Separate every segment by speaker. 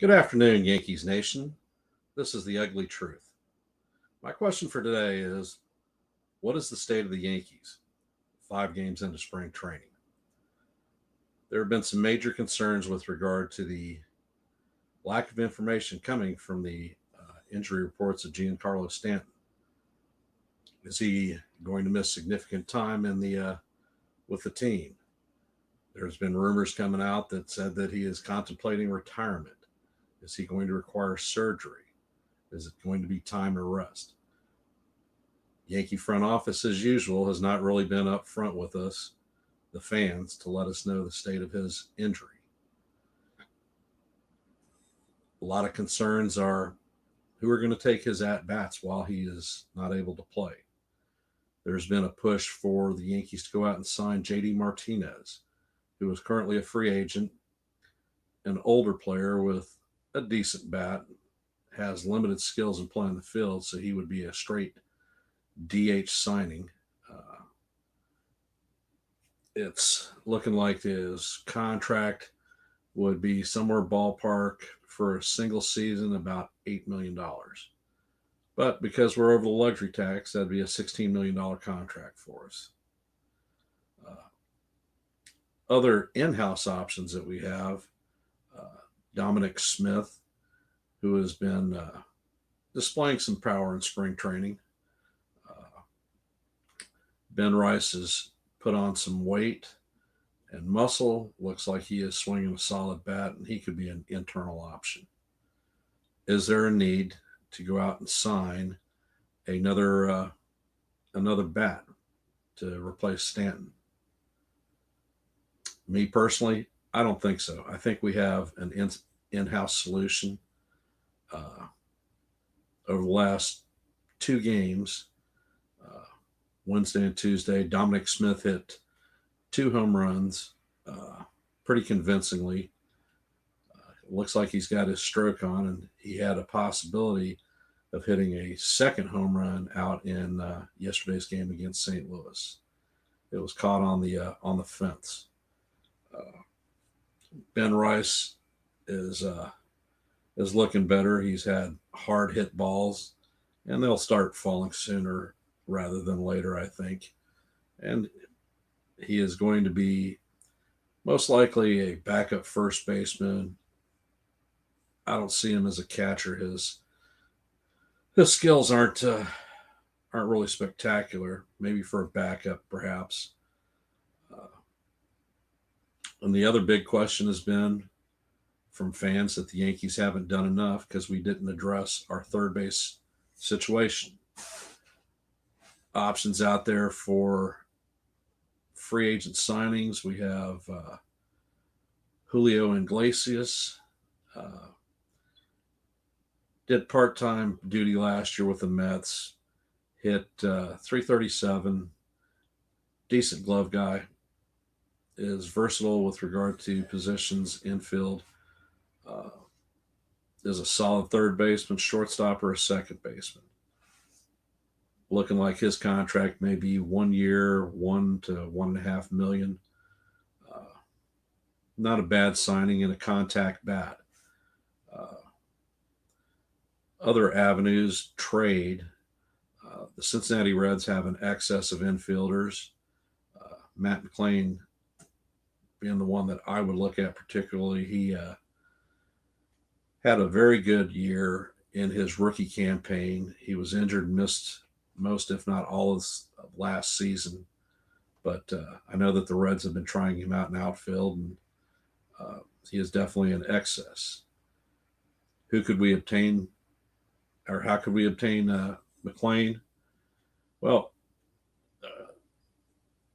Speaker 1: Good afternoon, Yankees Nation. This is the ugly truth. My question for today is, what is the state of the Yankees 5 games into spring training? There have been some major concerns with regard to the lack of information coming from the injury reports of Giancarlo Stanton. Is he going to miss significant time in the with the team? There's been rumors coming out that said that he is contemplating retirement. Is he going to require surgery? Is it going to be time to rest? Yankee front office, as usual, has not really been upfront with us, the fans, to let us know the state of his injury. A lot of concerns are who are going to take his at bats while he is not able to play. There's been a push for the Yankees to go out and sign JD Martinez, who is currently a free agent, an older player with a decent bat, has limited skills in playing the field, so he would be a straight DH signing. It's looking like his contract would be somewhere ballpark for a single season about $8 million. But because we're over the luxury tax, that'd be a $16 million contract for us. Uh, Other in-house options that we have, uh, Dominic Smith, who has been displaying some power in spring training. Uh, Ben Rice has put on some weight and muscle. Looks like he is swinging a solid bat, and he could be an internal option. Is there a need to go out and sign another bat to replace Stanton? Me personally, I don't think so. I think we have an in-house solution. Uh, Over the last 2 games, uh, Wednesday and Tuesday, Dominic Smith hit 2 home runs uh, pretty convincingly. It looks like he's got his stroke on, and he had a possibility of hitting a second home run out in yesterday's game against St. Louis. It was caught on the fence. Uh, Ben Rice is is looking better. He's had hard hit balls, and they'll start falling sooner rather than later, I think. And he is going to be most likely a backup first baseman. I don't see him as a catcher. His skills aren't really spectacular. Maybe for a backup, perhaps. Uh, and the other big question has been from fans that the Yankees haven't done enough because we didn't address our third base situation. Options out there for free agent signings. We have Julio Iglesias. Uh, did part time duty last year with the Mets. Hit 337. Decent glove guy. Is versatile with regard to positions infield. Uh, is a solid third baseman, shortstop, or a second baseman. Looking like his contract may be 1 year, 1 to 1.5 million. Uh, Not a bad signing in a contact bat. Uh, Other avenues, trade. The Cincinnati Reds have an excess of infielders. Matt McLean being the one that I would look at particularly. He had a very good year in his rookie campaign. He was injured and missed most, if not all, of last season. But I know that the Reds have been trying him out in outfield, and uh, he is definitely an excess. Who could we obtain, or how could we obtain McLean? Well, uh,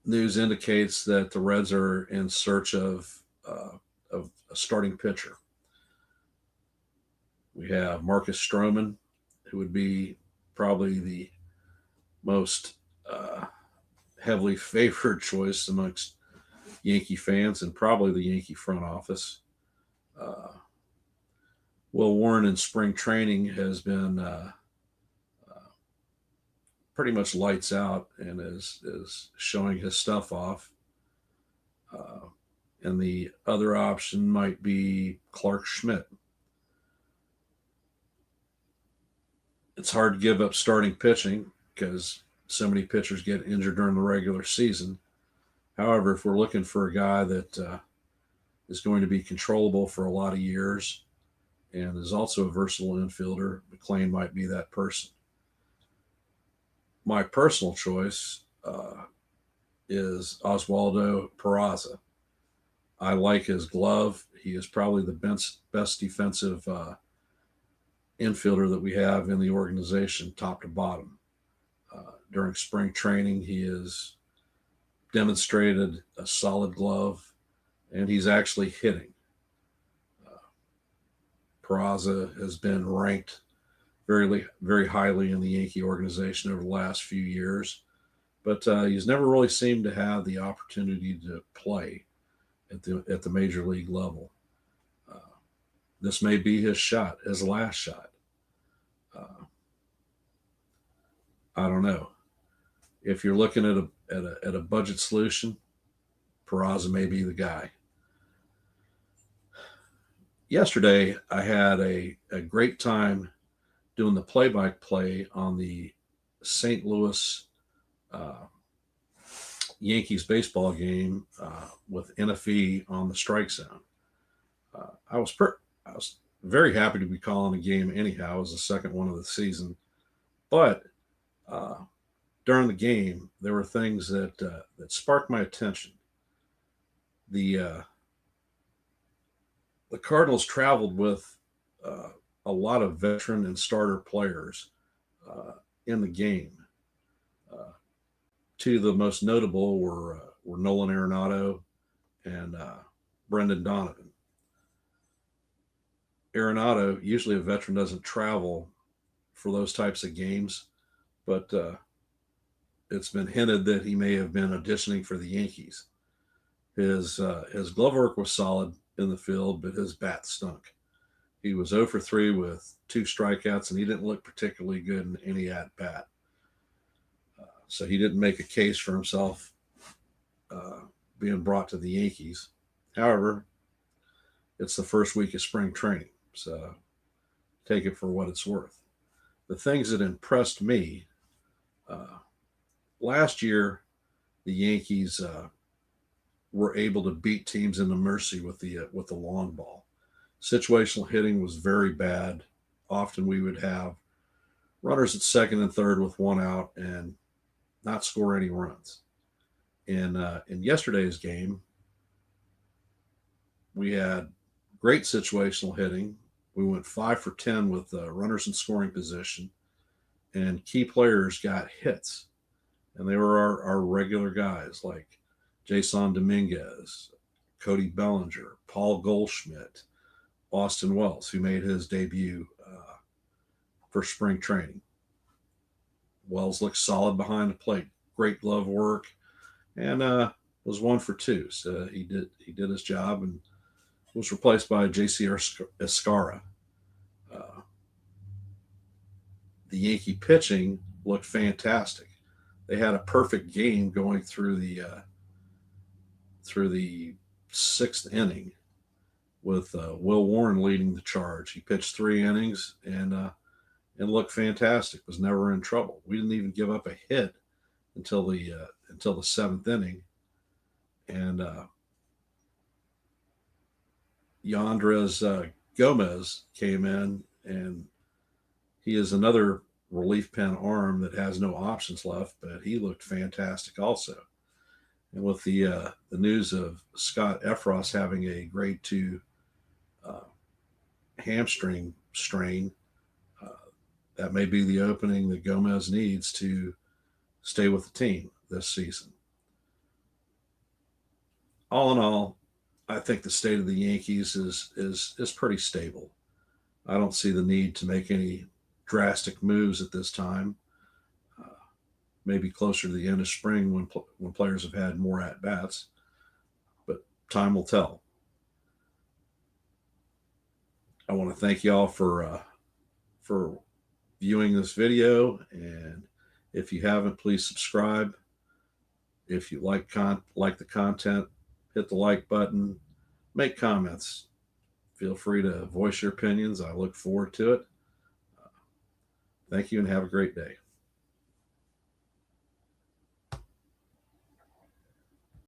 Speaker 1: news indicates that the Reds are in search of a starting pitcher. We have Marcus Stroman, who would be probably the most uh, heavily favored choice amongst Yankee fans and probably the Yankee front office. Uh, Will Warren in spring training has been uh, pretty much lights out and is showing his stuff off. Uh, and the other option might be Clark Schmidt. It's hard to give up starting pitching because so many pitchers get injured during the regular season. However, if we're looking for a guy that is going to be controllable for a lot of years and is also a versatile infielder, McLean might be that person. My personal choice is Oswaldo Peraza. I like his glove. He is probably the best defensive infielder that we have in the organization, top to bottom. During spring training, he has demonstrated a solid glove, and he's actually hitting. Uh, Peraza has been ranked very highly in the Yankee organization over the last few years, but he's never really seemed to have the opportunity to play at the major league level. Uh, this may be his shot, his last shot. Uh, I don't know. If you're looking at a budget solution, Peraza may be the guy. Yesterday, I had a great time doing the play-by-play on the St. Louis uh, Yankees baseball game with NFE on the strike zone. I was very happy to be calling the game anyhow. It was the second one of the season, but uh, during the game there were things that sparked my attention. The uh, the Cardinals traveled with uh, a lot of veteran and starter players uh, in the game. Uh, Two of the most notable were Nolan Arenado and Brendan Donovan. Arenado, usually a veteran, doesn't travel for those types of games, but it's been hinted that he may have been auditioning for the Yankees. His glove work was solid in the field, but his bat stunk. He was 0 for 3 with two strikeouts, and he didn't look particularly good in any at bat. So he didn't make a case for himself uh, being brought to the Yankees. However, it's the first week of spring training, so take it for what it's worth. The things that impressed me uh, last year, the Yankees were able to beat teams into mercy with the long ball. Situational hitting was very bad. Often we would have runners at second and third with one out and not score any runs. In yesterday's game, we had great situational hitting. We went 5 for 10 with runners in scoring position, and key players got hits. And they were our regular guys like Jason Dominguez, Cody Bellinger, Paul Goldschmidt, Austin Wells, who made his debut for spring training. Wells looked solid behind the plate, great glove work, and was 1 for 2. So he did his job and was replaced by J.C. Escara. Uh, the Yankee pitching looked fantastic. They had a perfect game going through the sixth inning with Will Warren leading the charge. He pitched 3 innings and looked fantastic. Was never in trouble. We didn't even give up a hit until the seventh inning, and Yandres Gomez came in, and he is another relief pen arm that has no options left, but he looked fantastic also. And with the news of Scott Efros having a grade 2 uh, hamstring strain, uh, that may be the opening that Gomez needs to stay with the team this season. All in all, I think the state of the Yankees is pretty stable. I don't see the need to make any drastic moves at this time. Uh, Maybe closer to the end of spring when players have had more at bats, but time will tell. I want to thank y'all for viewing this video, and if you haven't, please subscribe. If you like the content, hit the like button, make comments. Feel free to voice your opinions. I look forward to it. Thank you and have a great day.